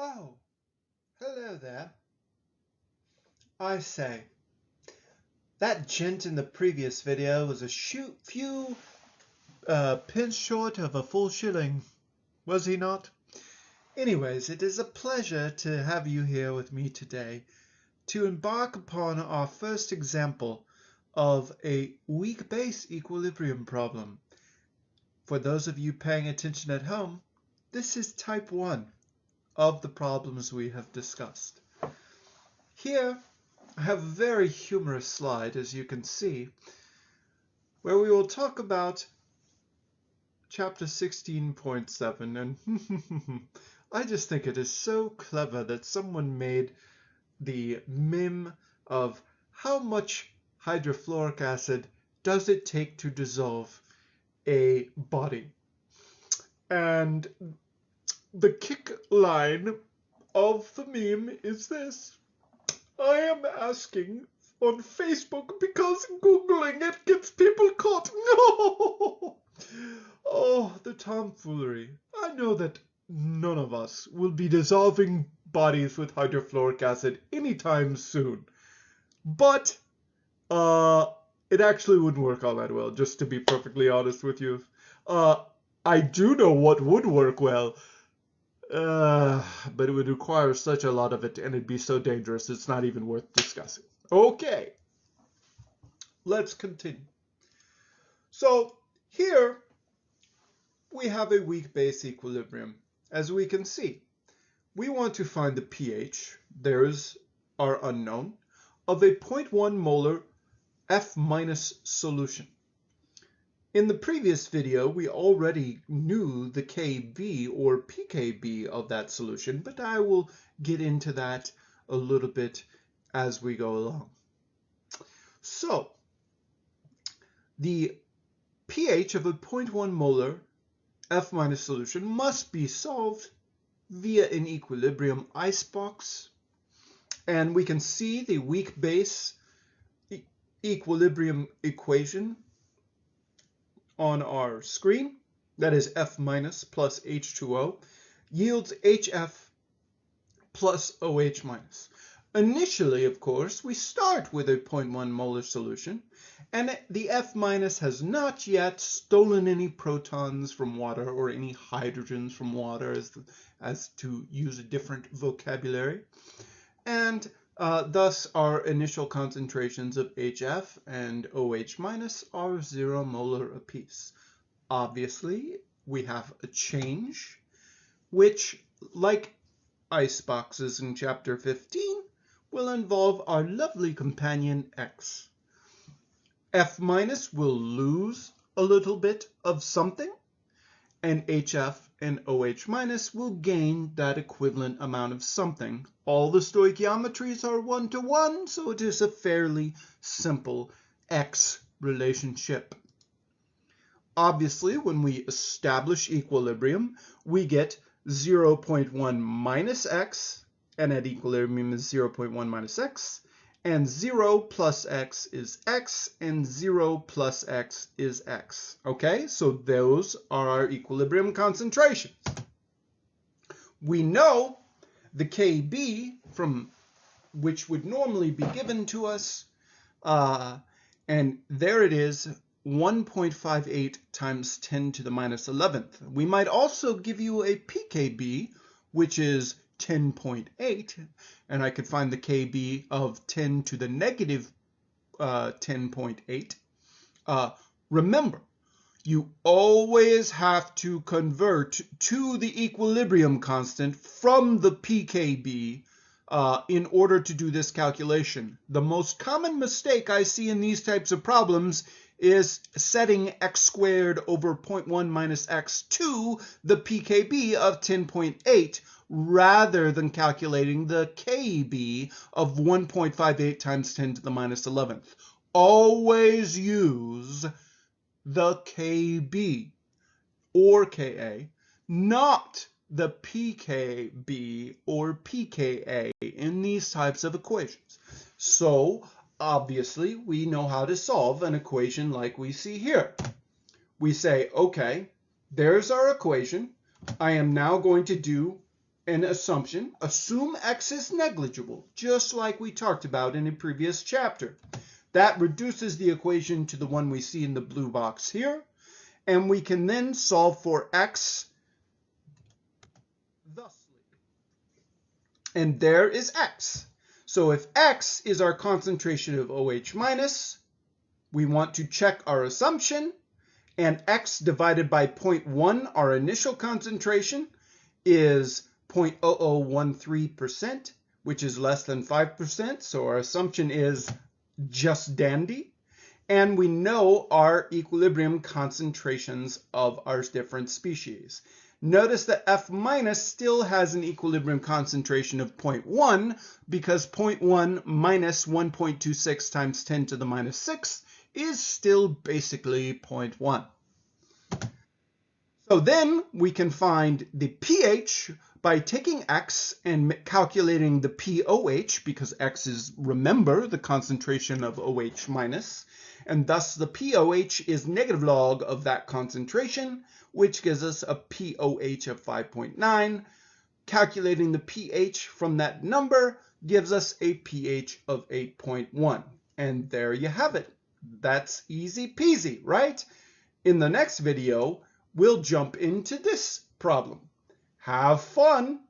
Oh, hello there. I say, that gent in the previous video was a few pence short of a full shilling, was he not? Anyways, it is a pleasure to have you here with me today to embark upon our first example of a weak base equilibrium problem. For those of you paying attention at home, this is type 1 of the problems we have discussed. Here, I have a very humorous slide, as you can see, where we will talk about Chapter 16.7, and I just think it is so clever that someone made the meme of how much hydrofluoric acid does it take to dissolve a body. And the kick line of the meme is this: I am asking on Facebook because Googling it gets people caught. No! Oh, the tomfoolery. I know that none of us will be dissolving bodies with hydrofluoric acid anytime soon. But it actually wouldn't work all that well, just to be perfectly honest with you. I do know what would work well. But it would require such a lot of it, and it'd be so dangerous, it's not even worth discussing. Okay, let's continue. So here we have a weak base equilibrium. As we can see, we want to find the pH, there's our unknown, of a 0.1 molar F- solution. In the previous video, we already knew the Kb or pKb of that solution, but I will get into that a little bit as we go along. So, the pH of a 0.1 molar F- solution must be solved via an equilibrium icebox, and we can see the weak base equilibrium equation on our screen. That is F- plus H2O yields HF plus OH-. Initially, of course, we start with a 0.1 molar solution, and the F- has not yet stolen any protons from water or any hydrogens from water, as to use a different vocabulary. And thus our initial concentrations of HF and OH- are 0 molar apiece. Obviously, we have a change, which, like iceboxes in chapter 15, will involve our lovely companion X. F- will lose a little bit of something, and HF and OH- will gain that equivalent amount of something. All the stoichiometries are 1-to-1, so it is a fairly simple X relationship. Obviously, when we establish equilibrium, we get 0.1 minus X, and at equilibrium is 0.1 minus X, and 0 plus X is X, and 0 plus X is X. Okay, so those are our equilibrium concentrations. We know the Kb, from which would normally be given to us, and there it is, 1.58 times 10 to the minus 11th. We might also give you a pKb, which is 10.8, and I could find the Kb of 10 to the negative 10.8. Remember, you always have to convert to the equilibrium constant from the pKb in order to do this calculation. The most common mistake I see in these types of problems is setting x squared over 0.1 minus x to the pKb of 10.8 rather than calculating the Kb of 1.58 times 10 to the minus 11th. Always use the Kb or Ka, not the pKb or pKa in these types of equations. So obviously we know how to solve an equation like we see here. We say, okay, there's our equation. I am now going to do an assumption. Assume X is negligible, just like we talked about in a previous chapter. That reduces the equation to the one we see in the blue box here. And we can then solve for X thusly. And there is X. So if X is our concentration of OH minus, we want to check our assumption. And X divided by 0.1, our initial concentration, is 0.0013%, which is less than 5%. So our assumption is just dandy. And we know our equilibrium concentrations of our different species. Notice that F minus still has an equilibrium concentration of 0.1 because 0.1 minus 1.26 times 10 to the minus 6 is still basically 0.1. So then we can find the pH by taking X and calculating the pOH, because X is, remember, the concentration of OH minus, and thus the pOH is negative log of that concentration, which gives us a pOH of 5.9. Calculating the pH from that number gives us a pH of 8.1. And there you have it. That's easy peasy, right? In the next video, we'll jump into this problem. Have fun!